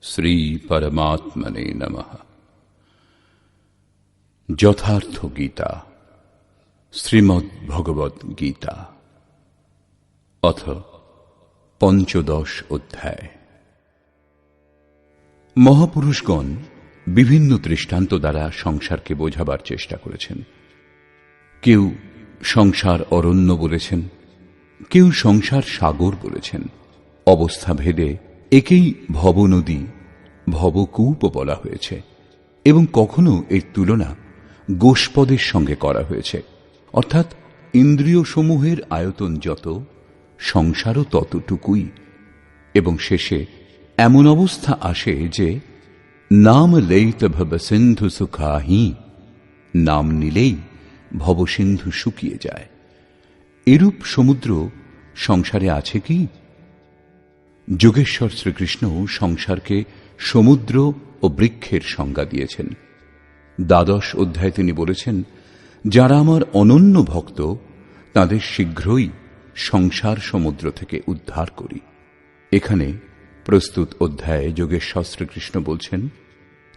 শ্রী পরমাত্মনে নমঃ। যথার্থ গীতা, শ্রীমদ্ ভগবদ গীতা, অথ পঞ্চদশ অধ্যায়। মহাপুরুষগণ বিভিন্ন দৃষ্টান্ত দ্বারা সংসারকে বোঝাবার চেষ্টা করেছেন। কেউ সংসার অরণ্য বলেছেন, কেউ সংসার সাগর বলেছেন। অবস্থা ভেদে একেই ভবনদী, ভবকূপ বলা হয়েছে এবং কখনো এর তুলনা গোষ্পদের সঙ্গে করা হয়েছে, অর্থাৎ ইন্দ্রিয় সমূহের আয়তন যত, সংসারও ততটুকুই। এবং শেষে এমন অবস্থা আসে যে নাম লইত ভবসিন্ধু সুখাহি, নাম নিলেই ভবসিন্ধু শুকিয়ে যায়। এরূপ সমুদ্র সংসারে আছে কি? যোগেশ্বর শ্রীকৃষ্ণ সংসারকে সমুদ্র ও বৃক্ষের সংজ্ঞা দিয়েছেন। দ্বাদশ অধ্যায়ে তিনি বলেছেন, যারা আমার অনন্য ভক্ত তাদের শীঘ্রই সংসার সমুদ্র থেকে উদ্ধার করি। এখানে প্রস্তুত অধ্যায়ে যোগেশ্বর শ্রীকৃষ্ণ বলছেন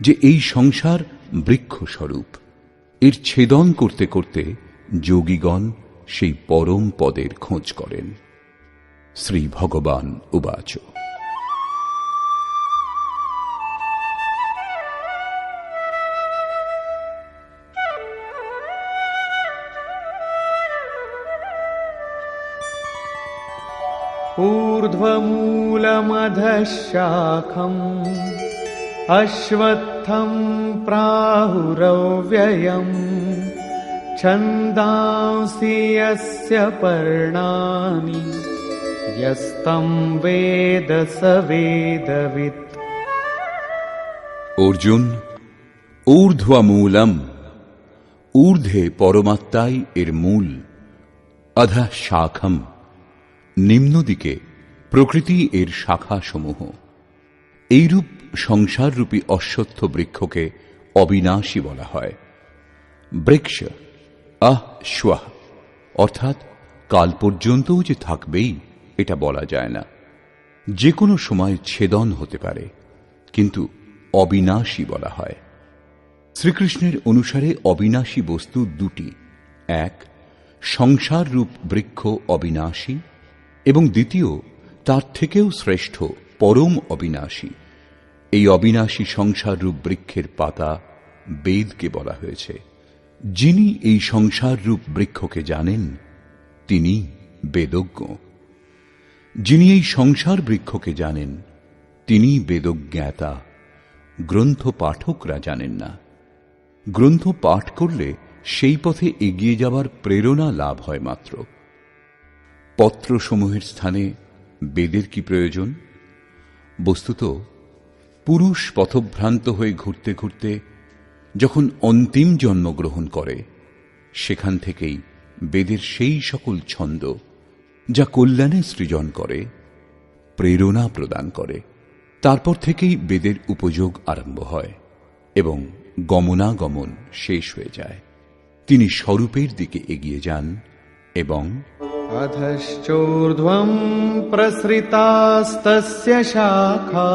যে এই সংসার বৃক্ষস্বরূপ। এর ছেদন করতে করতে যোগীগণ সেই পরম পদের খোঁজ করেন। শ্রী ভগবান উবাচ। ঊর্ধ্বমূলমধঃ শাখম অশ্বত্থম প্রাহুরব্যয়ম ছন্দাংসি যস্য পর্ণানি যস্তম বেদ স বেদবিৎ। অর্জুন, ঊর্ধ্বমূলম, ঊর্ধ্বে পরমাত্মাই এর মূল, অধঃ শাখম, নিম্নদিকে প্রকৃতি এর শাখাসমূহ। এইরূপ সংসাররূপী অশ্বত্থ বৃক্ষকে অবিনাশী বলা হয়। বৃক্ষ আশ্বাহ, অর্থাৎ কাল পর্যন্তও যে থাকবেই এটা বলা যায় না। যে কোনো সময় ছেদন হতে পারে, কিন্তু অবিনাশী বলা হয়। শ্রীকৃষ্ণের অনুসারে অবিনাশী বস্তু দুটি, এক সংসার রূপ বৃক্ষ অবিনাশী, এবং দ্বিতীয় তার থেকেও শ্রেষ্ঠ পরম অবিনাশী। এই অবিনাশী সংসার রূপ বৃক্ষের পাতা বেদকে বলা হয়েছে। যিনি এই সংসার রূপ বৃক্ষকে জানেন তিনি বেদজ্ঞ। যিনি এই সংসার বৃক্ষকে জানেন তিনি বেদজ্ঞাতা। গ্রন্থ পাঠকরা জানেন না। গ্রন্থ পাঠ করলে সেই পথে এগিয়ে যাবার প্রেরণা লাভ হয় মাত্র। পত্রসমূহের স্থানে বেদের কি প্রয়োজন? বস্তুত পুরুষ পথভ্রান্ত হয়ে ঘুরতে ঘুরতে যখন অন্তিম জন্মগ্রহণ করে, সেখান থেকেই বেদের সেই সকল ছন্দ যা কল্যাণে সৃজন করে, প্রেরণা প্রদান করে, তারপর থেকেই বেদের উপযোগ আরম্ভ হয় এবং গমনাগমন শেষ হয়ে যায়। তিনি স্বরূপের দিকে এগিয়ে যান এবং অধশ্চোর্ধ্বং প্রসৃতাস্তস্য শাখা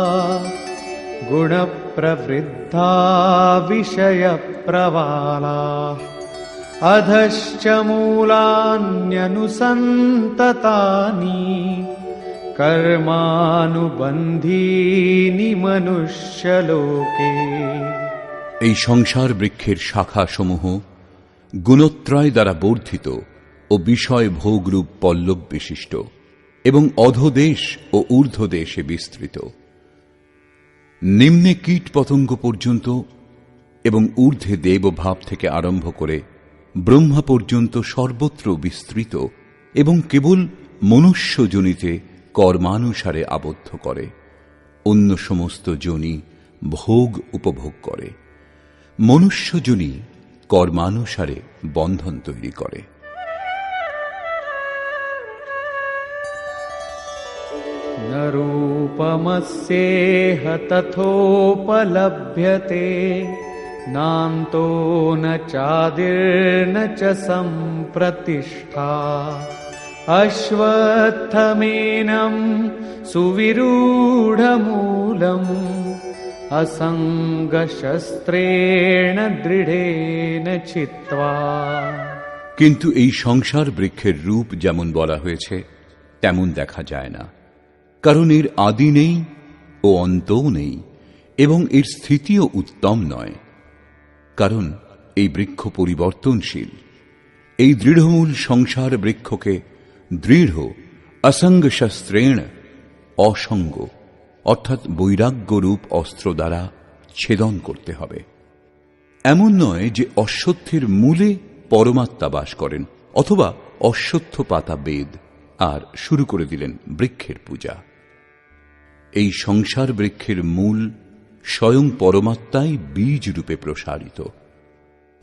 গুণপ্রবৃদ্ধা বিষয়প্রবালাঃ অধশ্চ মূলান্যনুসন্ততানি কর্মানুবন্ধীনি মনুষ্যলোকে। এই সংসার বৃক্ষের শাখাসমূহ গুণত্রয় দ্বারা বর্ধিত ও বিষয় ভোগরূপ পল্লব বিশিষ্ট এবং অধোদেশ ও ঊর্ধ্বদেশে বিস্তৃত। নিম্নে কীট পতঙ্গ পর্যন্ত এবং ঊর্ধ্বে দেবভাব থেকে আরম্ভ করে ব্রহ্মা পর্যন্ত সর্বত্র বিস্তৃত এবং কেবল মনুষ্য যোনিতে কর্মানুসারে আবদ্ধ করে। অন্য সমস্ত যোনি ভোগ উপভোগ করে। মনুষ্য যোনি কর্মানুসারে বন্ধন তৈরি করে। ন রূপমস্যেহ তথোপলভ্যতে নান্তো ন চাদির্ন চ সম্প্রতিষ্ঠা অশ্বত্থমেনম সুবিরূঢ়মূলম असङ्गशस्त्रेण दृढेन चित्वा। কিন্তু এই সংসার বৃক্ষের রূপ যেমন বলা হয়েছে তেমন দেখা যায় না, কারণ এর আদি নেই ও অন্তও নেই, এবং এর স্থিতিও উত্তম নয়, কারণ এই বৃক্ষ পরিবর্তনশীল। এই দৃঢ়মূল সংসার বৃক্ষকে দৃঢ় অসঙ্গ শস্ত্রেণ, অসঙ্গ অর্থাৎ বৈরাগ্যরূপ অস্ত্র দ্বারা ছেদন করতে হবে। এমন নয় যে অশ্বত্থের মূলে পরমাত্মা বাস করেন, অথবা অশ্বত্থ পাতা বেদ, আর শুরু করে দিলেন বৃক্ষের পূজা। এই সংসার বৃক্ষের মূল স্বয়ং পরমাত্মাই বীজ রূপে প্রসারিত,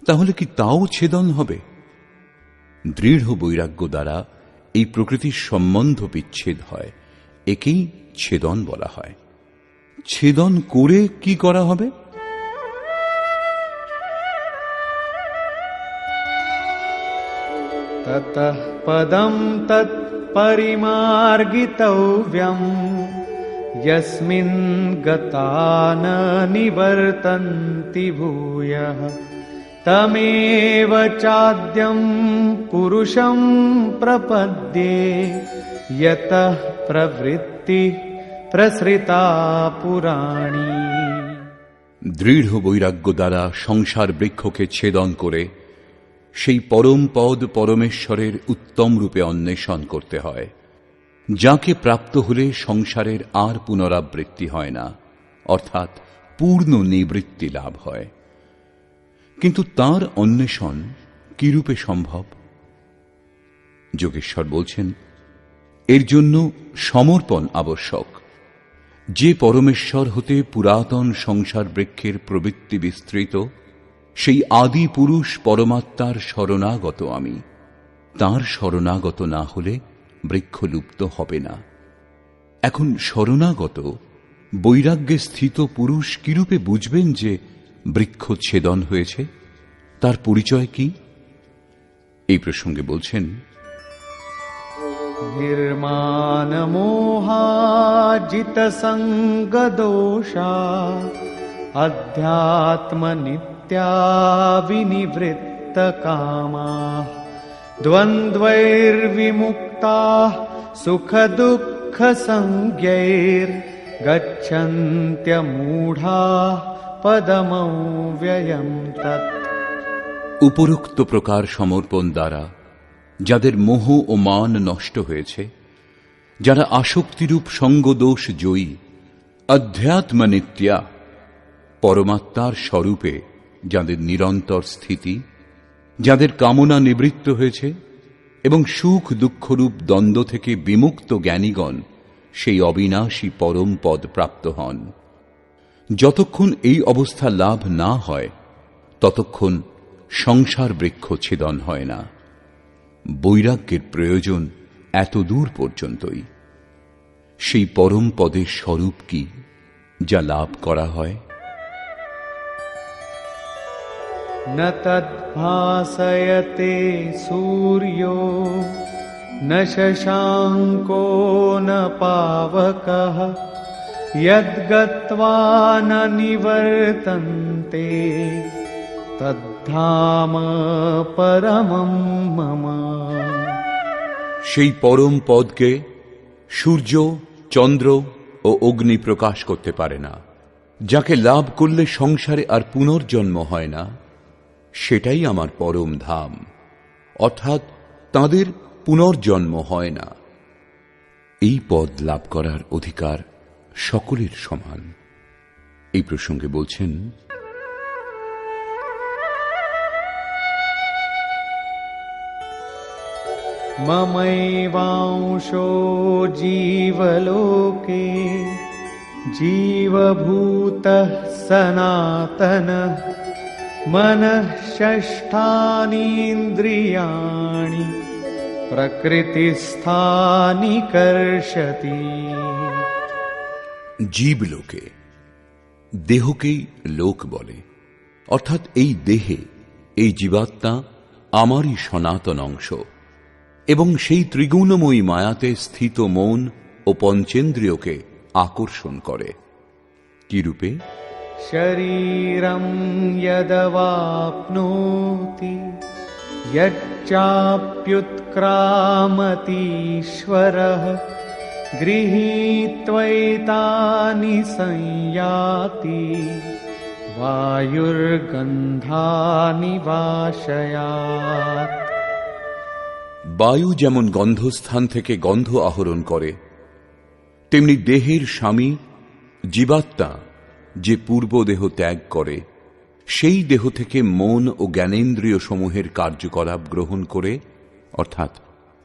তাহলে কি তাও ছেদন হবে? দৃঢ় বৈরাগ্য দ্বারা এই প্রকৃতির সম্বন্ধ বিচ্ছেদ হয়, একেই ছেদন বলা হয়। ছেদন করে কি করা হবে? ततः पदं तत् परिमार्गितव्यम् यस्मिन् गता न निवर्तन्ति भूयः तमेव चाद्यं पुरुषं प्रपद्ये यतः प्रवृत्तिः प्रसृता पुराणी। দৃঢ় বৈরাগ্য দ্বারা সংসার বৃক্ষকে ছেদন করে সেই পরম পদ পরমেশ্বরের উত্তম রূপে অন্বেষণ করতে হয়, যাকে প্রাপ্ত হলে সংসারের আর পুনরাবৃত্তি হয় না, অর্থাৎ পূর্ণ নিবৃত্তি লাভ হয়। কিন্তু তার অন্বেষণ কি রূপে সম্ভব? যোগেশ্বর বলছেন, এর জন্য সমর্পণ আবশ্যক। যে পরমেশ্বর হতে পুরাতন সংসার বৃক্ষের প্রবৃত্তি বিস্তৃত, সেই আদি পুরুষ পরমাত্মার শরণাগত আমি। তাঁর শরণাগত না হলে বৃক্ষ লুপ্ত হবে না। এখন শরণাগত বৈরাগ্যে স্থিত পুরুষ কিরূপে বুঝবেন যে বৃক্ষ ছেদন হয়েছে? তার পরিচয় কি? এই প্রসঙ্গে বলছেন, निर्माण मोहाजित संग दोषा अध्यात्म नित्या विनिवृत्त कामाः द्वन्द्वैर्विमुक्ताः सुख दुःख संज्ञैर् गच्छन्त्यमूढाः पदमव्ययम् तत्। উপরোক্ত প্রকার সমর্পণ দ্বারা যাদের মোহ ও মান নষ্ট হয়েছে, যারা আসক্তিরূপ সঙ্গদোষ জয়ী, অধ্যাত্ম নিত্যা পরমাত্মার স্বরূপে যাদের নিরন্তর স্থিতি, যাদের কামনা নিবৃত্ত হয়েছে এবং সুখ দুঃখরূপ দ্বন্দ্ব থেকে বিমুক্ত জ্ঞানীগণ সেই অবিনাশী পরম পদ প্রাপ্ত হন। যতক্ষণ এই অবস্থা লাভ না হয় ততক্ষণ সংসার বৃক্ষ ছেদন হয় না। বৈরাগ্যের প্রয়োজন এত দূর পর্যন্তই। সেই পরম পদের স্বরূপ কি যা লাভ করা হয়? न तद्भासयते सूर्यो न शशाङ्को न पावकः यद्गत्वा न निवर्तन्ते तद्धाम परमं मम। সেই পরম পদকে সূর্য, চন্দ্র ও অগ্নি প্রকাশ করতে পারে না। যাকে লাভ করলে সংসারে আর পুনর্জন্ম হয় না, সেটাই আমার পরম ধাম, অর্থাৎ তাদের পুনর্জন্ম হয় না। এই পদ লাভ করার অধিকার সকলের সমান। এই প্রসঙ্গে বলছেন, ममैवांशो जीवलोके जीवभूतः सनातनः मनः षष्ठानीन्द्रियाणि प्रकृतिस्थानि कर्षति। জীবলোকে, দেহকেই লোক বলে, অর্থাৎ এই দেহে এই জীবাত্মা আমারই সনাতন অংশ এবং সেই ত্রিগুণময়ী মায়াতে স্থিত মন ও পঞ্চেন্দ্রিয়কে আকর্ষণ করে। কি রূপে? शरीरं यदवाप्नोति यच्चाप्युत्क्रामतीश्वरः गृहीत्वैतानि संयाति वायुर्गन्धानि वाशयात्। বায়ু যেমন গন্ধস্থান থেকে গন্ধ আহরণ করে, তেমনি দেহের স্বামী জীবাত্মা যে পূর্ব দেহ ত্যাগ করে, সেই দেহ থেকে মন ও জ্ঞানেন্দ্রিয় সমূহের কার্যকলাপ গ্রহণ করে, অর্থাৎ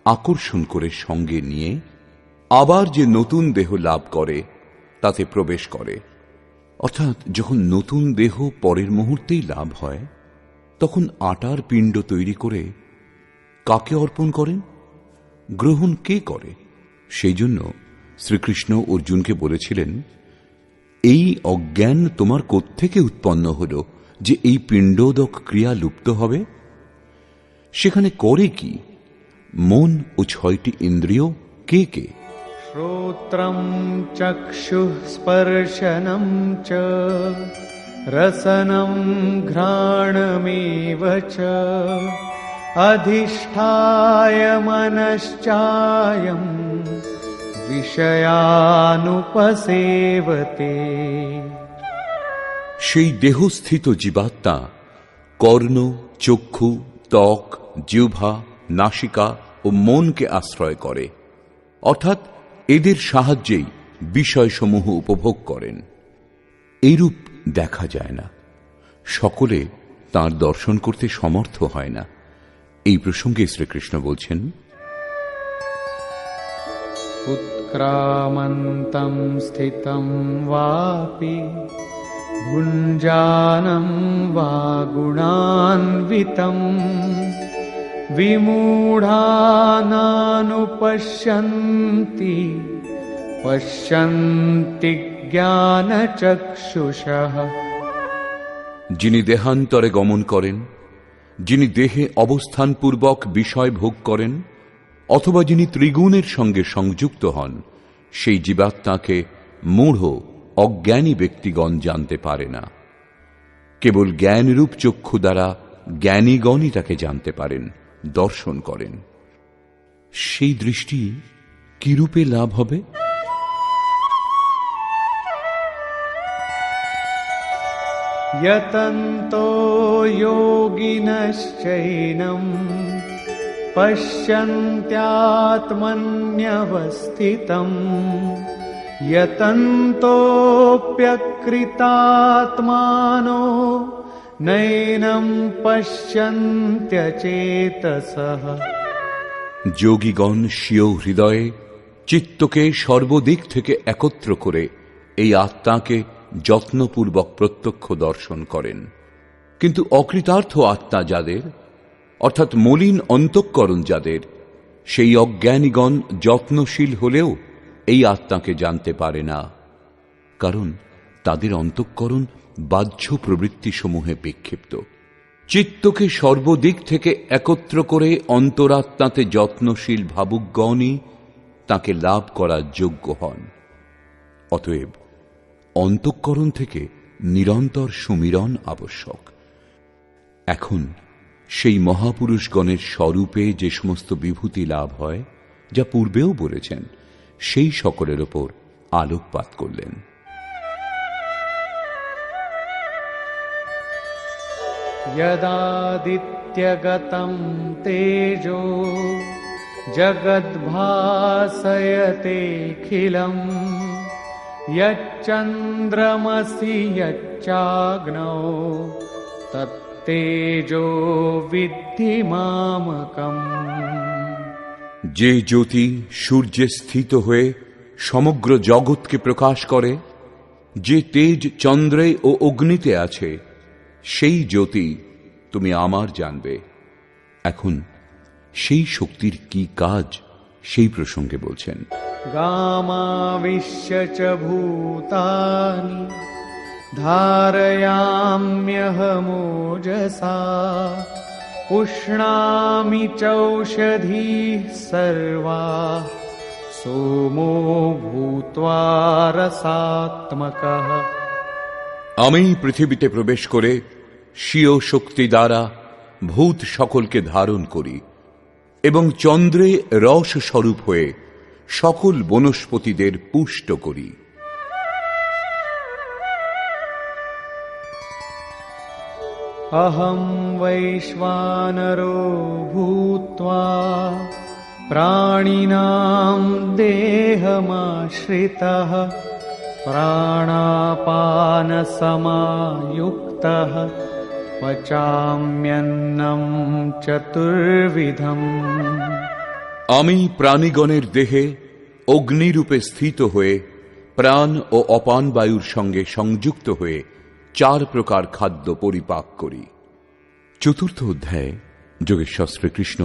আকর্ষণ করে সঙ্গে নিয়ে আবার যে নতুন দেহ লাভ করে তাতে প্রবেশ করে। অর্থাৎ যখন নতুন দেহ পরের মুহূর্তেই লাভ হয়, তখন আটার পিণ্ড তৈরি করে কাকে অর্পণ করেন, গ্রহণ কে করে? সেই জন্য শ্রীকৃষ্ণ অর্জুনকে বলেছিলেন, এই অজ্ঞান তোমার কোত্থেকে উৎপন্ন হল যে এই পিণ্ডোদক ক্রিয়া লুপ্ত হবে? সেখানে করে কি? মন ও 6টি ইন্দ্রিয় কে কে? श्रोत्रं चक्षुः स्पर्शनं च रसनं घ्राणमेव च अधिष्ठाय मनश्चायं विषयानुपसेवते। সেই দেহস্থিত জীবাত্মা কর্ণ, চক্ষু, ত্বক, জিহ্বা, নাসিকা ও মনকে আশ্রয় করে, অর্থাৎ এদের সাহায্যেই বিষয়সমূহ উপভোগ করেন। এইরূপ দেখা যায় না, সকলে তাঁর দর্শন করতে সমর্থ হয় না। এই প্রসঙ্গে শ্রীকৃষ্ণ বলছেন, उत्क्रामन्तं स्थितं वापि भुञ्जानं वा गुणान्वितं विमूढानानुपश्यन्ति पश्यन्ति ज्ञानचक्षुषः। যিনি দেহান্তরে গমন করেন, যিনি দেহে অবস্থানপূর্বক বিষয় ভোগ করেন, অথবা যিনি ত্রিগুণের সঙ্গে সংযুক্ত হন, সেই জীবাত্মাকে মূঢ় অজ্ঞানী ব্যক্তিগণ জানতে পারে না। কেবল জ্ঞানরূপ চক্ষু দ্বারা জ্ঞানীগণই তাকে জানতে পারেন, দর্শন করেন। সেই দৃষ্টি কিরূপে লাভ হবে? यतन्तो योगिनश्चैनं पश्यन्त्यात्मन्यवस्थितं यतन्तोऽप्यकृतात्मानो नैनं पश्यन्त्यचेतसः। যোগীগণ স্বীয় হৃদয়ে চিত্তকে সর্বদিক থেকে একত্র করে এই আত্মাকে যত্নপূর্বক প্রত্যক্ষ দর্শন করেন। কিন্তু অকৃতার্থ আত্মা যাদের, অর্থাৎ মলিন অন্তঃকরণ যাদের, সেই অজ্ঞানীগণ যত্নশীল হলেও এই আত্মাকে জানতে পারে না, কারণ তাদের অন্তঃকরণ বাহ্য প্রবৃত্তিসমূহে বিক্ষিপ্ত। চিত্তকে সর্বদিক থেকে একত্র করে অন্তরাত্মাতে যত্নশীল ভাবুকগণই তাকে লাভ করার যোগ্য হন। অতএব অন্তঃকরণ থেকে নিরন্তর সুমিরন আবশ্যক। এখন সেই মহাপুরুষগণের স্বরূপে যে সমস্ত বিভূতি লাভ হয়, যা পূর্বেও বলেছেন, সেই সকলের ওপর আলোকপাত করলেন। यदादित्यगतं तेजो जगद्भासयतेऽखिलं यच्चन्द्रमसि यच्चाग्नौ तत्तेजो विद्धि मामकम्। যে জ্যোতি সূর্যে স্থিত হয়ে সমগ্র জগৎকে প্রকাশ করে, যে তেজ চন্দ্রে ও অগ্নিতে আছে, সেই জ্যোতি তুমি আমার জানবে। এখন সেই শক্তির কি কাজ, সেই প্রসঙ্গে বলছেন, गामाविश्य च भूतानि धारयाम्यहमोजसा पुष्णामि चौषधीः सर्वाः सोमो भूत्वा रसात्मकः। আমি পৃথিবীতে প্রবেশ করে স্বীয় শক্তি দ্বারা ভূত সকলকে ধারণ করি এবং চন্দ্রে রস স্বরূপ হয়ে সকল বনস্পতিদের পুষ্ট করি। अहं वैश्वानरो भूत्वा प्राणिनां देहमाश्रितः प्राणापानसमायुक्तः पचाम्यन्नं चतुर्विधम्। আমি প্রাণীগণের দেহে অগ্নিরূপে স্থিত হয়ে প্রাণ ও অপান বায়ুর সঙ্গে সংযুক্ত হয়ে 4 প্রকার খাদ্য পরিপাক করি। চতুর্থ অধ্যায়ে যোগেশ্বর শ্রীকৃষ্ণ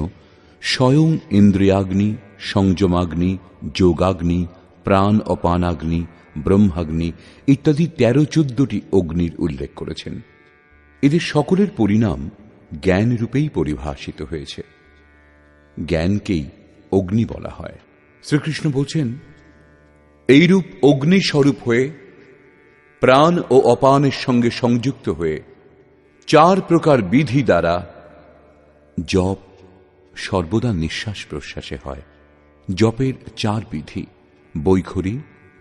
স্বয়ং ইন্দ্রিয়াগ্নি, সংযমাগ্নি, যোগাগ্নি, প্রাণ অপানাগ্নি, ব্রহ্মাগ্নি ইত্যাদি 13-14টি অগ্নির উল্লেখ করেছেন। এদের সকলের পরিণাম জ্ঞান রূপেই পরিভাষিত হয়েছে। জ্ঞানকেই অগ্নি বলা হয়। শ্রীকৃষ্ণ বলছেন, এইরূপ অগ্নিস্বরূপ হয়ে প্রাণ ও অপানের সঙ্গে সংযুক্ত হয়ে 4 প্রকার বিধি দ্বারা জপ সর্বদা নিঃশ্বাস প্রশ্বাসে হয়। জপের 4 বিধি বৈখরী,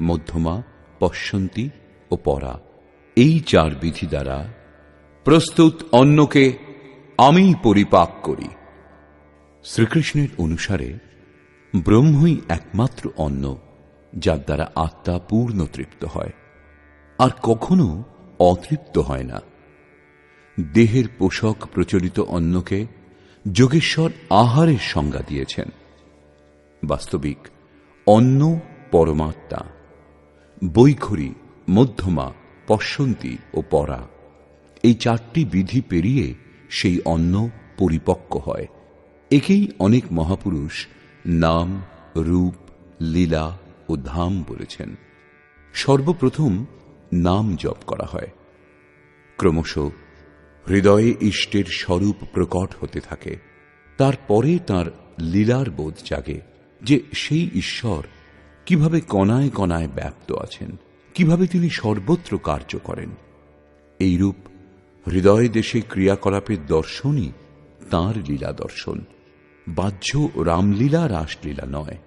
মধ্যমা, পশ্যন্তী ও পরা। এই 4 বিধি দ্বারা প্রস্তুত অন্নকে আমি পরিপাক করি। শ্রীকৃষ্ণের অনুসারে ব্রহ্মই একমাত্র অন্ন যার দ্বারা আত্মা পূর্ণ তৃপ্ত হয়, আর কখনো অতৃপ্ত হয় না। দেহের পোষক প্রচলিত অন্নকে যোগেশ্বর আহারের সংজ্ঞা দিয়েছেন। বাস্তবিক অন্ন পরমাত্মা। বৈখরী, মধ্যমা, পশ্যন্তী ও পরা এই 4টি বিধি পেরিয়ে সেই অন্ন পরিপক্ক হয়। একেই অনেক মহাপুরুষ নাম, রূপ, লীলা ও ধাম বলেছেন। সর্বপ্রথম নাম জপ করা হয়। ক্রমশ হৃদয়ে ইষ্টের স্বরূপ প্রকট হতে থাকে। তারপরে তার লীলার বোধ জাগে যে সেই ঈশ্বর কিভাবে কণায় কণায় ব্যাপ্ত আছেন, কিভাবে তিনি সর্বত্র কার্য করেন। এইরূপ হৃদয় দেশে ক্রিয়াকলাপের দর্শনই তাঁর লীলা দর্শন, বাহ্য রামলীলা রাসলীলা নয়।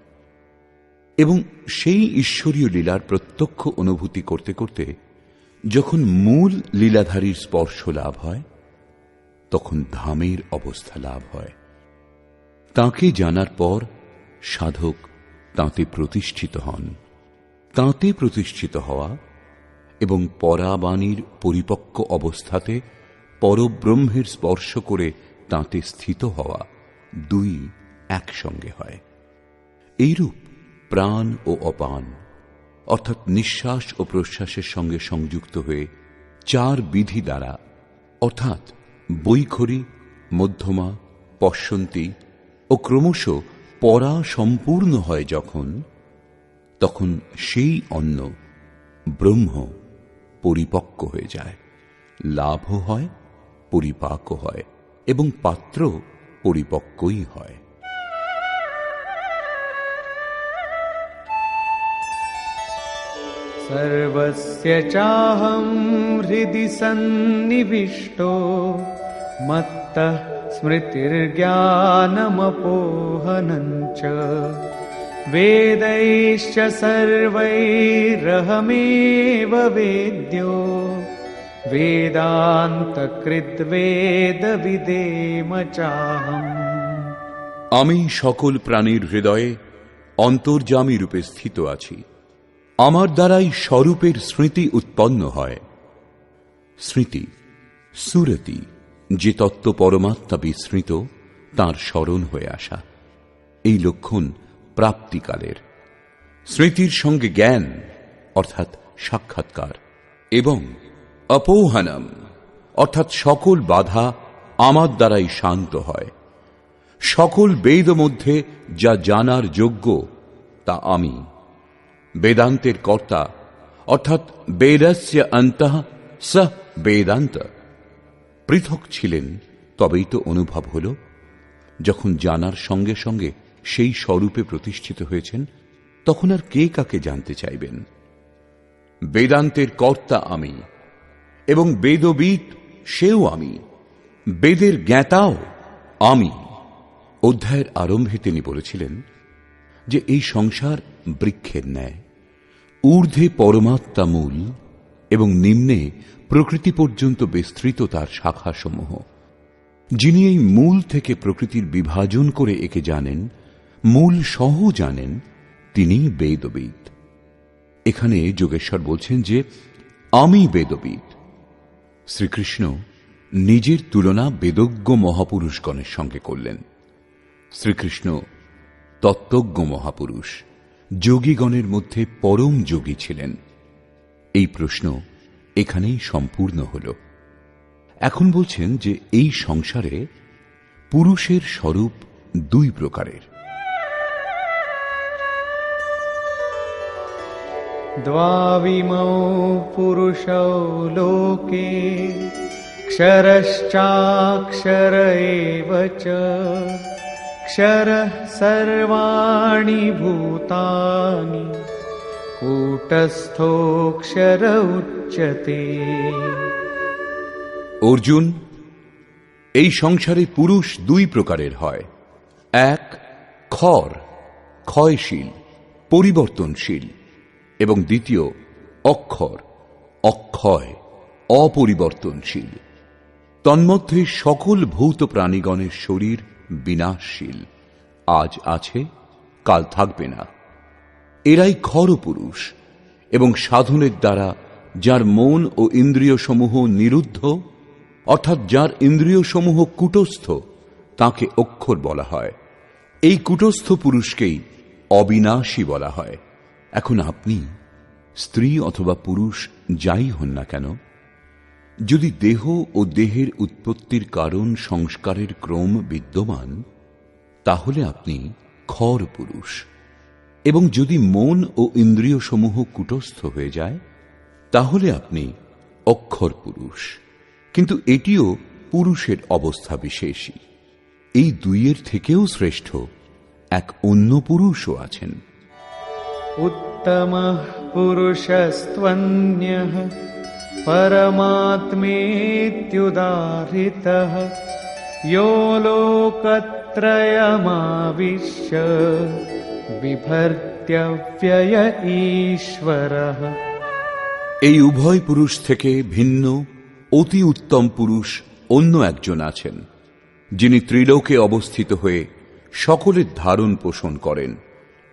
এবং সেই ঈশ্বরীয় লীলার প্রত্যক্ষ অনুভূতি করতে করতে যখন মূল লীলাধারীর স্পর্শ লাভ হয়, তখন ধামের অবস্থা লাভ হয়। তাঁকে জানার পর সাধক তাঁতে প্রতিষ্ঠিত হন। তাঁতে প্রতিষ্ঠিত হওয়া এবং পরাবাণীর পরিপক্ক অবস্থাতে পরব্রহ্মের স্পর্শ করে তাঁতে স্থিত হওয়া, 2 একসঙ্গে হয়। এইরূপ প্রাণ ও অপান অর্থাৎ নিঃশ্বাস ও প্রশ্বাসের সঙ্গে সংযুক্ত হয়ে 4 বিধি দ্বারা অর্থাৎ বৈখরী, মধ্যমা, পশ্যন্তী ও ক্রমশ পরা সম্পূর্ণ হয় যখন, তখন সেই অন্ন ব্রহ্ম পরিপক্ক হয়ে যায়, লাভও হয়, পরিপাকও হয় এবং পাত্র পরিপক্কই হয়। सर्वस्य चाहं हृदि सन्निविष्टो मत्तः स्मृतिर्ज्ञानमपोहनं च वेदैश्च सर्वैरहमेव वेद्यो वेदान्तकृद्वेदविदेम चाहम्। আমি সকল প্রাণীর হৃদয়ে অন্তর্যামী রূপে স্থিত আছি। আমার দ্বারাই স্বরূপের স্মৃতি উৎপন্ন হয়। স্মৃতি সুরতি, যে তত্ত্ব পরমাত্মা বিস্মৃত তাঁর স্মরণ হয়ে আসা, এই লক্ষণ প্রাপ্তিকালের। স্মৃতির সঙ্গে জ্ঞান অর্থাৎ সাক্ষাৎকার এবং অপৌহানম অর্থাৎ সকল বাধা আমার দ্বারাই শান্ত হয়। সকল বেদ মধ্যে যা জানার যোগ্য তা আমি। বেদান্তের কর্তা অর্থাৎ বেদস্য অন্তঃ স বেদান্ত পৃথক ছিলেন, তবেই তো অনুভব হল। যখন জানার সঙ্গে সঙ্গে সেই স্বরূপে প্রতিষ্ঠিত হয়েছেন, তখন আর কে কাকে জানতে চাইবেন? বেদান্তের কর্তা আমি এবং বেদবিদ সেও আমি, বেদের জ্ঞাতাও আমি। অধ্যায়ের আরম্ভে তিনি বলেছিলেন যে এই সংসার বৃক্ষের ন্যায়, ঊর্ধ্বে পরমাত্মা মূল এবং নিম্নে প্রকৃতি পর্যন্ত বিস্তৃত তার শাখাসমূহ। যিনি এই মূল থেকে প্রকৃতির বিভাজন করে একে জানেন, মূল সহ জানেন, তিনি বেদবিদ। এখানে যোগেশ্বর বলছেন যে আমি বেদবিদ। শ্রীকৃষ্ণ নিজের তুলনা বেদজ্ঞ মহাপুরুষগণের সঙ্গে করলেন। শ্রীকৃষ্ণ তত্ত্বজ্ঞ মহাপুরুষ, যোগীগণের মধ্যে পরম যোগী ছিলেন। এই প্রশ্ন এখানেই সম্পূর্ণ হল। এখন বলছেন যে এই সংসারে পুরুষের স্বরূপ দুই প্রকারের। द्वाविमौ पुरुषौ लोके क्षरश्चाक्षर एव च क्षरः सर्वाणि भूतानि कूटस्थोऽक्षर उच्यते। অর্জুন, এই সংসারে পুরুষ দুই প্রকারের হয়। এক ক্ষর, ক্ষয়শীল, পরিবর্তনশীল, এবং দ্বিতীয় অক্ষর, অক্ষয়, অপরিবর্তনশীল। তন্মধ্যে সকল ভূত প্রাণীগণের শরীর বিনাশশীল, আজ আছে কাল থাকবে না। এরাই ক্ষর পুরুষ, এবং সাধনের দ্বারা যার মন ও ইন্দ্রিয়সমূহ নিরুদ্ধ, অর্থাৎ যার ইন্দ্রিয়সমূহ কুটস্থ, তাকে অক্ষর বলা হয়। এই কুটস্থ পুরুষকেই অবিনাশী বলা হয়। এখন আপনি স্ত্রী অথবা পুরুষ যাই হন না কেন, যদি দেহ ও দেহের উৎপত্তির কারণ সংস্কারের ক্রম বিদ্যমান, তাহলে আপনি ক্ষর পুরুষ। এবং যদি মন ও ইন্দ্রিয়সমূহ কুটস্থ হয়ে যায়, তাহলে আপনি অক্ষর পুরুষ। কিন্তু এটিও পুরুষের অবস্থা বিশেষই। এই দুইয়ের থেকেও শ্রেষ্ঠ এক অন্য পুরুষও আছেন। उत्तमः पुरुषस्त्वन्यः परमात्मेत्युदाहृतः यो लोकत्रयमाविश्य बिभर्त्यव्यय ईश्वरः। এই উভয় পুরুষ থেকে ভিন্ন অতি উত্তম পুরুষ অন্য একজন আছেন, যিনি ত্রিলোকে অবস্থিত হয়ে সকলের ধারণ পোষণ করেন,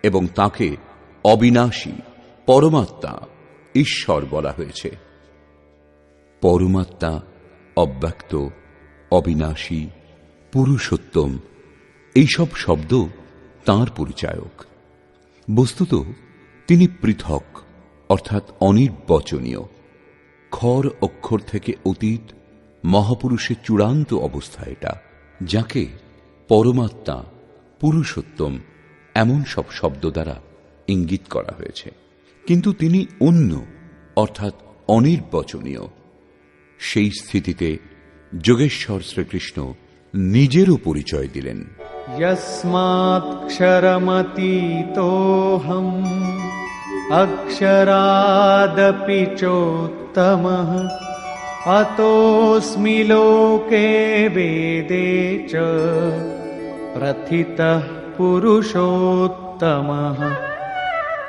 এবং তাকে অবিনাশী পরমাত্মা ঈশ্বর বলা হয়েছে। পরমাত্মা অব্যক্ত, অবিনাশী, পুরুষোত্তম, এইসব শব্দ তাঁর পরিচায়ক। বস্তুত তিনি পৃথক, অর্থাৎ অনির্বচনীয়। ক্ষর অক্ষর থেকে অতীত মহাপুরুষের চূড়ান্ত অবস্থা এটা, যাকে পরমাত্মা, পুরুষোত্তম এমন সব শব্দ দ্বারা ইঙ্গিত করা হয়েছে। কিন্তু তিনি অন্য, অর্থাৎ অনির্বচনীয়। সেই স্থিতিতে যোগেশ্বর শ্রীকৃষ্ণ নিজেরও পরিচয় দিলেন। यस्मात्क्षरमतीतोऽहम् अक्षरादपि चोत्तमः अतोऽस्मि लोके वेदे च प्रथितः पुरुषोत्तमः।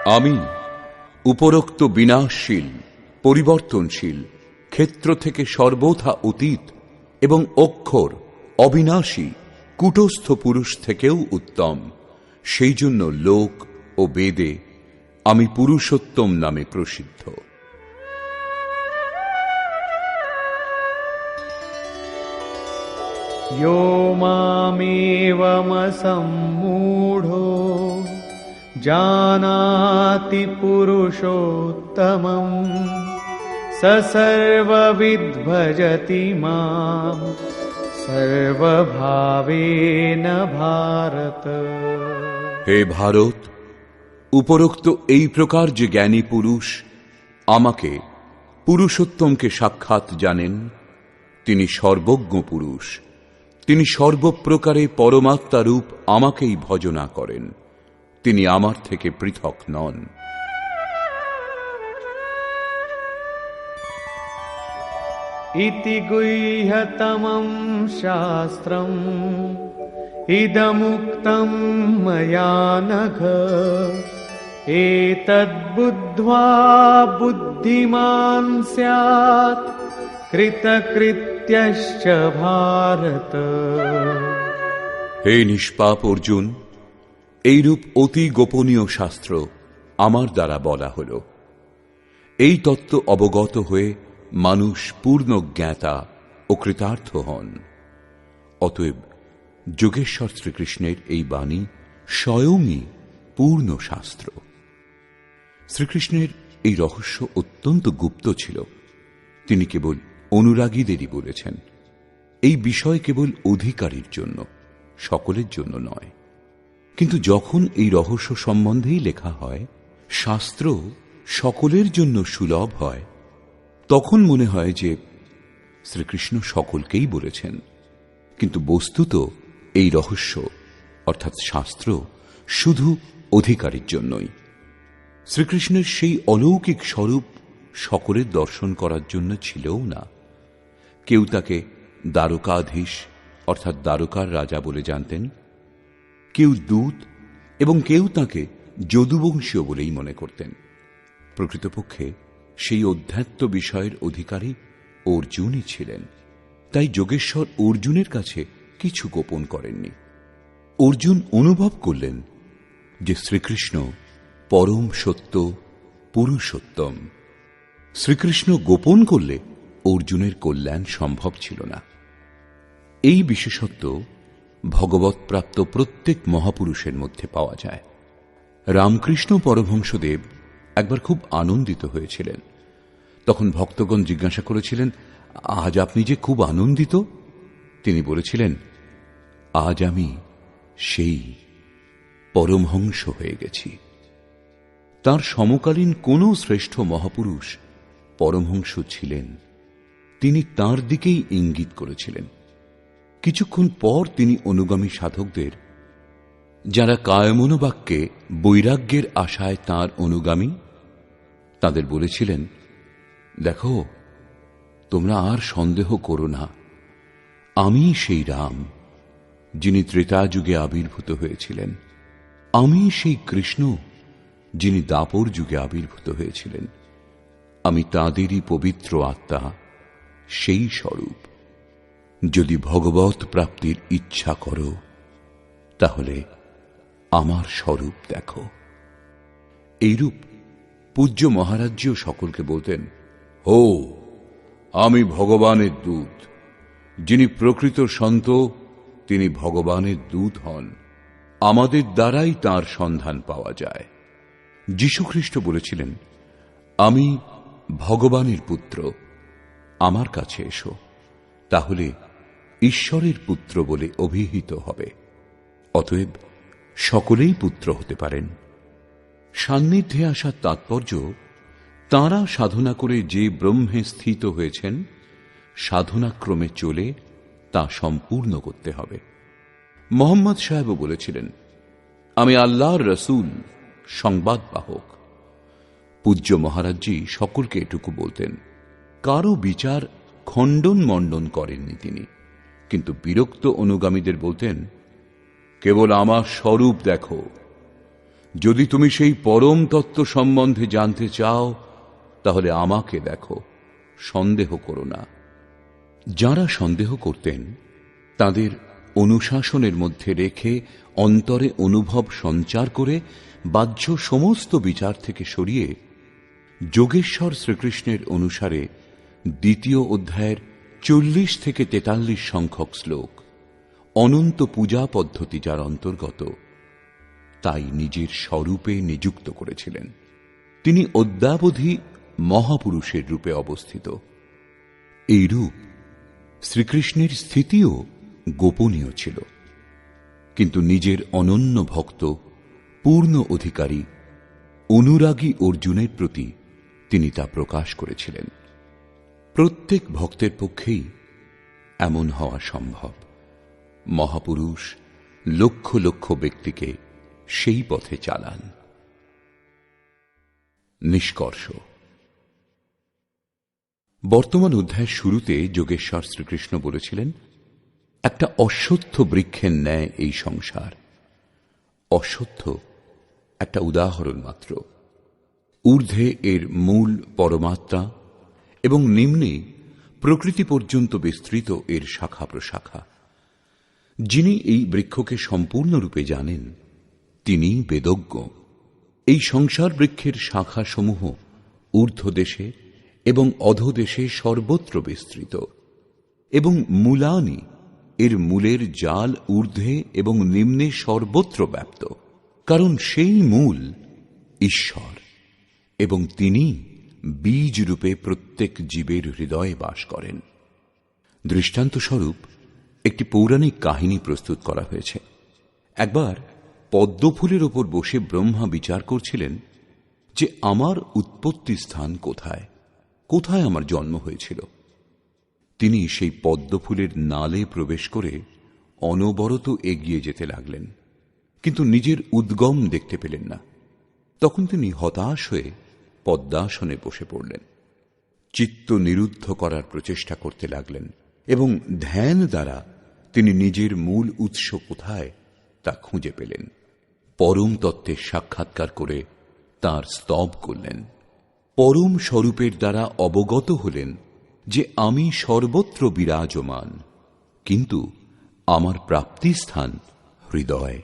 আমি উপরোক্ত বিনাশশীল, পরিবর্তনশীল, ক্ষেত্র থেকে সর্বথা অতীত এবং অক্ষর, অবিনাশী, কুটস্থ পুরুষ থেকেও উত্তম। সেই জন্য লোক ও বেদে আমি পুরুষোত্তম নামে প্রসিদ্ধ। यो मामेवमसम्मूढो जानाति पुरुषोत्तमम् स सर्वविद् भजति माम् सर्वभावेन भारत। হে ভারত, উপরোক্ত এই প্রকার যে জ্ঞানী পুরুষ আমাকে, পুরুষোত্তমকে সাক্ষাৎ জানেন, তিনি সর্বজ্ঞ পুরুষ। তিনি সর্বপ্রকারে পরমাত্মারূপ আমাকেই ভজনা করেন। তিনি আমার থেকে পৃথক নন। इति गुह्यतमं शास्त्रम् इदमुक्तं मया नघ एतद्बुद्ध्वा बुद्धिमान् स्यात् कृतकृत्यश्च भारत। হে নিষ্পাপ অর্জুন, এইরূপ অতি গোপনীয় শাস্ত্র আমার দ্বারা বলা হল। এই তত্ত্ব অবগত হয়ে মানুষ পূর্ণ জ্ঞাতা ও কৃতার্থ হন। অতএব যোগেশ্বর শ্রীকৃষ্ণের এই বাণী স্বয়ংই পূর্ণ শাস্ত্র। শ্রীকৃষ্ণের এই রহস্য অত্যন্ত গুপ্ত ছিল। তিনি কেবল অনুরাগীদেরই বলেছেন। এই বিষয় কেবল অধিকারীর জন্য, সকলের জন্য নয়। কিন্তু যখন এই রহস্য সম্বন্ধেই লেখা হয়, শাস্ত্র সকলের জন্য সুলভ হয়, তখন মনে হয় যে শ্রীকৃষ্ণ সকলকেই বলেছেন। কিন্তু বস্তুত এই রহস্য অর্থাৎ শাস্ত্র শুধু অধিকারীর জন্যই। শ্রীকৃষ্ণের সেই অলৌকিক স্বরূপ সকলের দর্শন করার জন্য ছিলও না। কেউ তাকে দ্বারকাধীশ অর্থাৎ দ্বারকার রাজা বলে জানতেন, কেউ দূত এবং কেউ তাকে যদুবংশীয় বলেই মনে করতেন। প্রকৃতপক্ষে সেই অধ্যাত্ম বিষয়ের অধিকারী অর্জুনই ছিলেন। তাই যোগেশ্বর অর্জুনের কাছে কিছু গোপন করেননি। অর্জুন অনুভব করলেন যে শ্রীকৃষ্ণ পরম সত্য, পুরুষোত্তম। শ্রীকৃষ্ণ গোপন করলে অর্জুনের কল্যাণ সম্ভব ছিল না। এই বিশেষত্ব ভগবৎপ্রাপ্ত প্রত্যেক মহাপুরুষের মধ্যে পাওয়া যায়। রামকৃষ্ণ পরমহংসদেব একবার খুব আনন্দিত হয়েছিলেন। তখন ভক্তগণ জিজ্ঞাসা করেছিলেন, আজ আপনি যে খুব আনন্দিত? তিনি বলেছিলেন, আজ আমি সেই পরমহংস হয়ে গেছি। তার সমকালীন কোন শ্রেষ্ঠ মহাপুরুষ পরমহংস ছিলেন, তিনি তার দিকেই ইঙ্গিত করেছিলেন। কিছুক্ষণ পর তিনি অনুগামী সাধকদের, যারা কায়মনোবাক্যে বৈরাগ্যের আশায় তাঁর অনুগামী, তাদের বলেছিলেন, দেখো, তোমরা আর সন্দেহ করো না, আমি সেই রাম যিনি ত্রেতা যুগে আবির্ভূত হয়েছিলেন। আমি সেই কৃষ্ণ যিনি দাপর যুগে আবির্ভূত হয়েছিলেন। আমি তাঁদেরই পবিত্র আত্মা, সেই স্বরূপ। যদি ভগবৎ প্রাপ্তির ইচ্ছা করো, তাহলে আমার স্বরূপ দেখো। এইরূপ পূজ্য মহারাজজিও সকলকে বলতেন, হো, আমি ভগবানের দূত। যিনি প্রকৃত সন্ত, তিনি ভগবানের দূত হন। আমাদের দ্বারাই তাঁর সন্ধান পাওয়া যায়। যীশুখ্রিস্ট বলেছিলেন, আমি ভগবানের পুত্র, আমার কাছে এসো, তাহলে ঈশ্বরের পুত্র বলে অভিহিত হবে। অতএব সকলেই পুত্র হতে পারেন। সান্নিধ্যে আসার তাৎপর্য, তাঁরা সাধনা করে যে ব্রহ্মে স্থিত হয়েছেন, সাধনাক্রমে চলে তা সম্পূর্ণ করতে হবে। মোহাম্মদ সাহেবও বলেছিলেন, আমি আল্লাহর রসুল, সংবাদ বাহক। পূজ্য মহারাজজি সকলকে এটুকু বলতেন। কারো বিচার খণ্ডন মণ্ডন করেননি তিনি, কিন্তু বিরক্ত অনুগামীদের বলতেন, কেবল আমার স্বরূপ দেখো। যদি তুমি সেই পরম তত্ত্ব সম্বন্ধে জানতে চাও, তাহলে আমাকে দেখো, সন্দেহ করো না। যারা সন্দেহ করতেন, তাদের অনুশাসনের মধ্যে রেখে অন্তরে অনুভব সঞ্চার করে বাহ্য সমস্ত বিচার থেকে সরিয়ে যোগেশ্বর শ্রীকৃষ্ণের অনুসারে দ্বিতীয় অধ্যায়ের 40 থেকে 43 সংখ্যক শ্লোক, অনন্ত পূজা পদ্ধতি যার অন্তর্গত, তাই নিজের স্বরূপে নিযুক্ত করেছিলেন। তিনি অদ্যাবধি মহাপুরুষের রূপে অবস্থিত। এই রূপ শ্রীকৃষ্ণের স্থিতিও গোপনীয় ছিল, কিন্তু নিজের অনন্য ভক্ত, পূর্ণ অধিকারী, অনুরাগী অর্জুনের প্রতি তিনি তা প্রকাশ করেছিলেন। প্রত্যেক ভক্তের পক্ষেই এমন হওয়া সম্ভব। মহাপুরুষ লক্ষ লক্ষ ব্যক্তিকে সেই পথে চালান। নিষ্কর্ষ, বর্তমান অধ্যায়ের শুরুতে যোগেশ্বর শ্রীকৃষ্ণ বলেছিলেন, একটা অশ্বত্থ বৃক্ষের ন্যায় এই সংসার। অশ্বত্থ একটা উদাহরণ মাত্র। ঊর্ধ্বে এর মূল পরমাত্মা এবং নিম্নে প্রকৃতি পর্যন্ত বিস্তৃত এর শাখা প্রশাখা। যিনি এই বৃক্ষকে সম্পূর্ণরূপে জানেন তিনি বেদজ্ঞ। এই সংসার বৃক্ষের শাখাসমূহ ঊর্ধ্বদেশে এবং অধোদেশে সর্বত্র বিস্তৃত, এবং মূলানি এর মূলের জাল ঊর্ধ্বে এবং নিম্নে সর্বত্র ব্যাপ্ত, কারণ সেই মূল ঈশ্বর এবং তিনি বীজ রূপে প্রত্যেক জীবের হৃদয়ে বাস করেন। দৃষ্টান্তস্বরূপ একটি পৌরাণিক কাহিনী প্রস্তুত করা হয়েছে। একবার পদ্মফুলের ওপর বসে ব্রহ্মা বিচার করছিলেন যে আমার উৎপত্তি স্থান কোথায়, কোথায় আমার জন্ম হয়েছিল। তিনি সেই পদ্মফুলের নালে প্রবেশ করে অনবরত এগিয়ে যেতে লাগলেন, কিন্তু নিজের উদ্গম দেখতে পেলেন না। তখন তিনি হতাশ হয়ে পদ্মাসনে বসে পড়লেন। চিত্ত নিরুদ্ধ করার প্রচেষ্টা করতে লাগলেন এবং ধ্যান দ্বারা তিনি নিজের মূল উৎস কোথায় তা খুঁজে পেলেন। পরম তত্ত্বের সাক্ষাৎকার করে তাঁর স্তব করলেন। পরম স্বরূপের দ্বারা অবগত হলেন যে আমি সর্বত্র বিরাজমান, কিন্তু আমার প্রাপ্তিস্থান হৃদয়।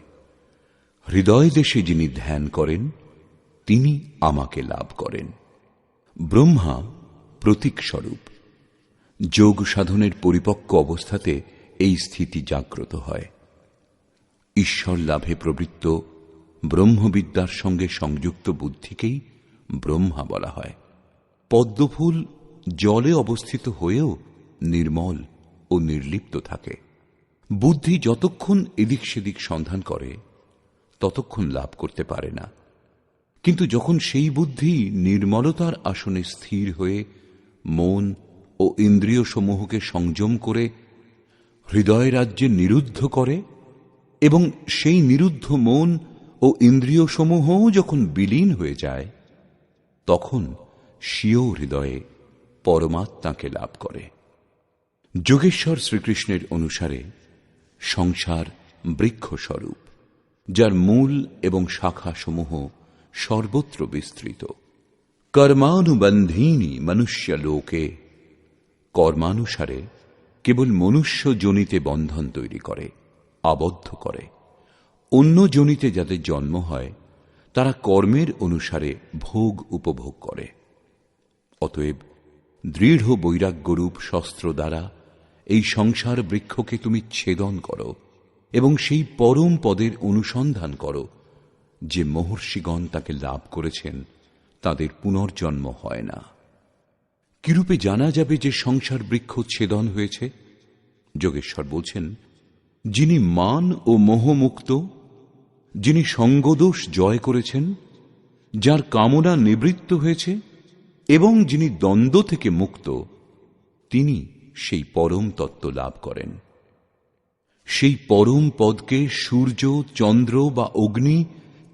হৃদয় দেশে যিনি ধ্যান করেন তিনি আমাকে লাভ করেন। ব্রহ্মা প্রতীক স্বরূপ। যোগ সাধনের পরিপক্ক অবস্থাতে এই স্থিতি জাগ্রত হয়। ঈশ্বর লাভে প্রবৃত্ত ব্রহ্মবিদ্যার সঙ্গে সংযুক্ত বুদ্ধিকেই ব্রহ্মা বলা হয়। পদ্মফুল জলে অবস্থিত হয়েও নির্মল ও নির্লিপ্ত থাকে। বুদ্ধি যতক্ষণ এদিক সেদিক সন্ধান করে ততক্ষণ লাভ করতে পারে না, কিন্তু যখন সেই বুদ্ধি নির্মলতার আসনে স্থির হয়ে মন ও ইন্দ্রিয় সমূহকে সংযম করে হৃদয় রাজ্যে নিরুদ্ধ করে, এবং সেই নিরুদ্ধ মন ও ইন্দ্রিয় সমূহ যখন বিলীন হয়ে যায়, তখন স্বীয় হৃদয়ে পরমাত্মাকে লাভ করে। যোগেশ্বর শ্রীকৃষ্ণের অনুসারে সংসার বৃক্ষস্বরূপ, যার মূল এবং শাখাসমূহ সর্বত্র বিস্তৃত। কর্মানুবন্ধীনি মনুষ্য লোকে, কর্মানুসারে কেবল মনুষ্য যোনিতে বন্ধন তৈরি করে, আবদ্ধ করে। অন্য যোনিতে যাদের জন্ম হয় তারা কর্মের অনুসারে ভোগ উপভোগ করে। অতএব দৃঢ় বৈরাগ্যরূপ শস্ত্র দ্বারা এই সংসার বৃক্ষকে তুমি ছেদন করো এবং সেই পরম পদের অনুসন্ধান করো যে মহর্ষিগণ তাকে লাভ করেছেন, তাদের পুনর্জন্ম হয় না। কিরূপে জানা যাবে যে সংসার বৃক্ষ ছেদন হয়েছে? যোগেশ্বর বলছেন, যিনি মান ও মোহমুক্ত, যিনি সঙ্গদোষ জয় করেছেন, যার কামনা নিবৃত্ত হয়েছে এবং যিনি দ্বন্দ্ব থেকে মুক্ত, তিনি সেই পরম তত্ত্ব লাভ করেন। সেই পরম পদকে সূর্য, চন্দ্র বা অগ্নি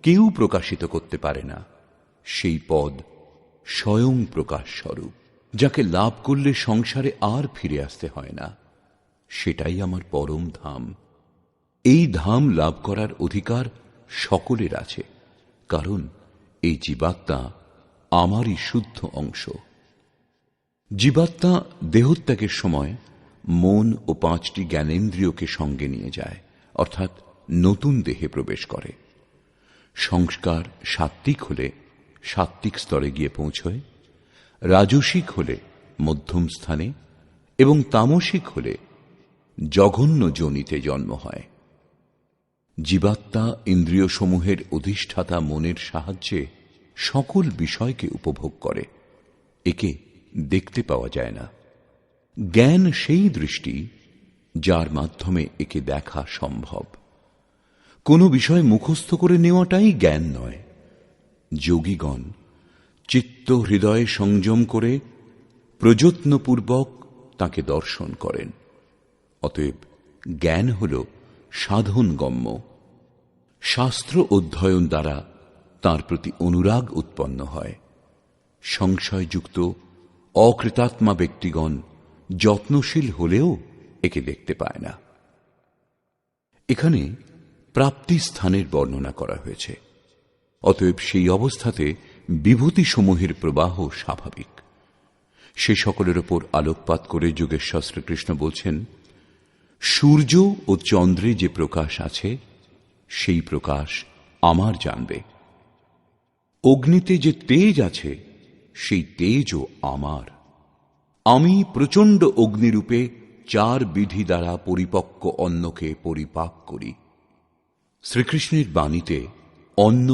কেউ প্রকাশিত করতে পারে না। সেই পদ স্বয়ং প্রকাশ স্বরূপ, যাকে লাভ করলে সংসারে আর ফিরে আসতে হয় না। সেটাই আমার পরম ধাম। এই ধাম লাভ করার অধিকার সকলের আছে, কারণ এই জীবাত্মা আমারই শুদ্ধ অংশ। জীবাত্মা দেহত্যাগের সময় মন ও 5টি জ্ঞানেন্দ্রিয়কে সঙ্গে নিয়ে যায়, অর্থাৎ নতুন দেহে প্রবেশ করে। সংস্কার সাত্ত্বিক হলে সাত্ত্বিক স্তরে গিয়ে পৌঁছয়, রাজসিক হলে মধ্যম স্থানে এবং তামসিক হলে জঘন্য যোনিতে জন্ম হয়। জীবাত্মা ইন্দ্রিয়সমূহের অধিষ্ঠাতা মনের সাহায্যে সকল বিষয়কে উপভোগ করে। একে দেখতে পাওয়া যায় না। জ্ঞান সেই দৃষ্টি যার মাধ্যমে একে দেখা সম্ভব। কোনো বিষয় মুখস্থ করে নেওয়াটাই জ্ঞান নয়। যোগীগণ চিত্ত হৃদয়ে সংযম করে প্রযত্নপূর্বক তাকে দর্শন করেন। অতএব জ্ঞান হল সাধনগম্য। শাস্ত্র অধ্যয়ন দ্বারা তার প্রতি অনুরাগ উৎপন্ন হয়। সংশয়যুক্ত অকৃতাত্মা ব্যক্তিগণ যত্নশীল হলেও একে দেখতে পায় না। এখানে প্রাপ্তি স্থানের বর্ণনা করা হয়েছে। অতএব সেই অবস্থাতে বিভূতিসমূহের প্রবাহ স্বাভাবিক। সে সকলের ওপর আলোকপাত করে যোগেশ্বর শ্রীকৃষ্ণ বলছেন, সূর্য ও চন্দ্রে যে প্রকাশ আছে সেই প্রকাশ আমার জানবে। অগ্নিতে যে তেজ আছে সেই তেজও আমার। আমি প্রচণ্ড অগ্নিরূপে 4 বিধি দ্বারা পরিপক্ক অন্নকে পরিপাক করি। শ্রীকৃষ্ণের বাণীতে অন্ন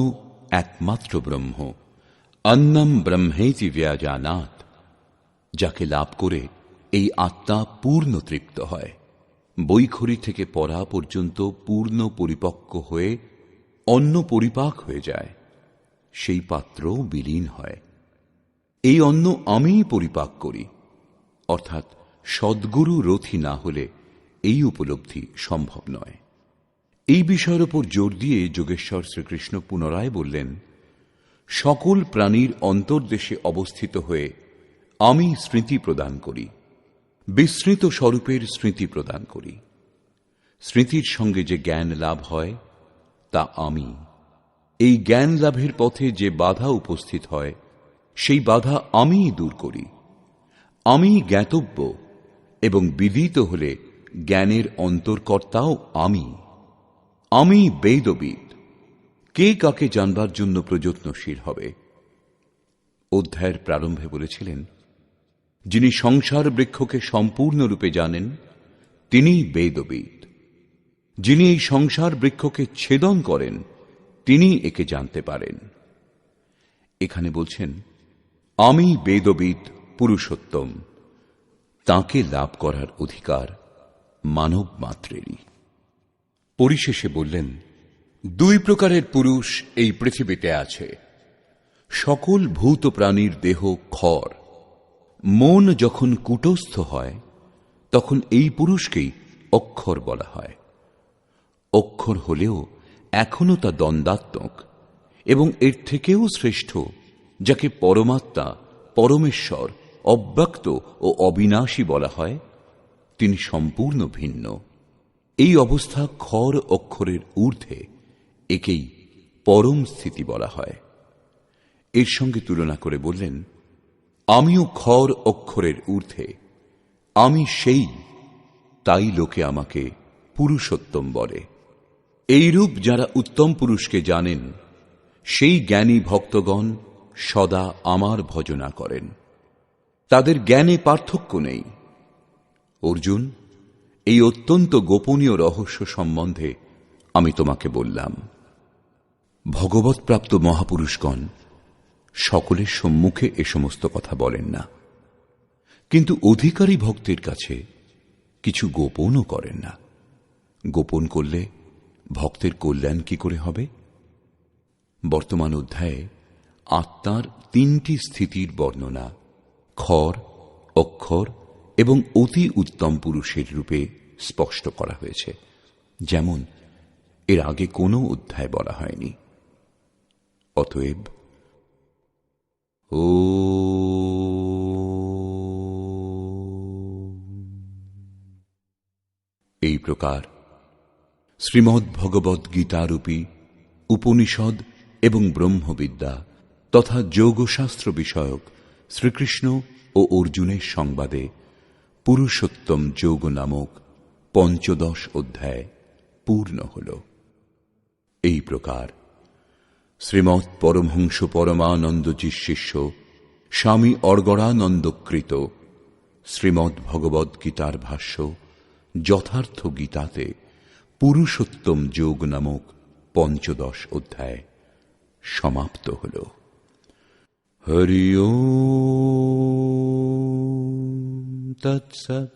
একমাত্র ব্রহ্ম, অন্নম ব্রহ্মেতি ব্যজানাৎ। যাকে লাভ করে এই আত্মা পূর্ণ তৃপ্ত হয়, বৈখরি থেকে পরা পর্যন্ত পূর্ণ পরিপক্ক হয়ে অন্ন পরিপাক হয়ে যায়, সেই পাত্র বিলীন হয়। এই অন্ন আমিই পরিপাক করি, অর্থাৎ সদ্গুরু রথী না হলে এই উপলব্ধি সম্ভব নয়। এই বিষয়ের উপর জোর দিয়ে যোগেশ্বর শ্রীকৃষ্ণ পুনরায় বললেন, সকল প্রাণীর অন্তর্দেশে অবস্থিত হয়ে আমি স্মৃতি প্রদান করি, বিস্মৃত স্বরূপের স্মৃতি প্রদান করি। স্মৃতির সঙ্গে যে জ্ঞান লাভ হয় তা আমি। এই জ্ঞান লাভের পথে যে বাধা উপস্থিত হয় সেই বাধা আমিই দূর করি। আমি জ্ঞাতব্য এবং বিদিত হলে জ্ঞানের অন্তর্কর্তাও আমি। আমি বেদবিদ। কে কাকে জানবার জন্য প্রযত্নশীল হবে? অধ্যায়ের প্রারম্ভে বলেছিলেন, যিনি সংসার বৃক্ষকে সম্পূর্ণরূপে জানেন তিনিই বেদবিদ। যিনি এই সংসার বৃক্ষকে ছেদন করেন তিনি একে জানতে পারেন। এখানে বলছেন, আমি বেদবিদ পুরুষোত্তম, তাঁকে লাভ করার অধিকার মানব মাত্রেরই। পরিশেষে বললেন, 2 প্রকারের পুরুষ এই পৃথিবীতে আছে। সকল ভূত প্রাণীর দেহ খড়। মন যখন কূটস্থ হয় তখন এই পুরুষকেই অক্ষর বলা হয়। অক্ষর হলেও এখনো তা দ্বন্দ্বাত্মক এবং এর থেকেও শ্রেষ্ঠ, যাকে পরমাত্মা, পরমেশ্বর, অব্যক্ত ও অবিনাশী বলা হয়, তিনি সম্পূর্ণ ভিন্ন। এই অবস্থা খর অক্ষরের ঊর্ধ্বে, একেই পরম স্থিতি বলা হয়। এর সঙ্গে তুলনা করে বললেন, আমিও খর অক্ষরের ঊর্ধ্বে, আমি সেই, তাই লোকে আমাকে পুরুষোত্তম বলে। এইরূপ যারা উত্তম পুরুষকে জানেন সেই জ্ঞানী ভক্তগণ সদা আমার ভজনা করেন। তাদের জ্ঞানে পার্থক্য নেই। অর্জুন, এই অত্যন্ত গোপনীয় রহস্য সম্বন্ধে আমি তোমাকে বললাম। ভগবৎ প্রাপ্ত মহাপুরুষগণ সকলের সম্মুখে এ সমস্ত কথা বলেন না, কিন্তু অধিকারী ভক্তের কাছে কিছু গোপনও করেন না। গোপন করলে ভক্তের কল্যাণ কি করে হবে? বর্তমান অধ্যায়ে আত্মার 3টি স্থিতির বর্ণনা খর, অক্ষর এবং অতি উত্তম পুরুষের রূপে স্পষ্ট করা হয়েছে, যেমন এর আগে কোনো অধ্যায় বলা হয়নি। অতএব এই প্রকার শ্রীমদ্ ভগবদ্ গীতারূপী উপনিষদ এবং ব্রহ্মবিদ্যা তথা যোগশাস্ত্র বিষয়ক শ্রীকৃষ্ণ ও অর্জুনের সংবাদে পুরুষোত্তম যোগ নামক 15 অধ্যায় পূর্ণ হল। এই প্রকার শ্রীমৎ পরমহংস পরমানন্দজির শিষ্য স্বামী অর্গড়ানন্দকৃত শ্রীমদ্ ভগবদ্ গীতার ভাষ্য যথার্থ গীতাতে পুরুষোত্তম যোগ নামক 15 অধ্যায় সমাপ্ত হল। হরি ওম তৎসৎ।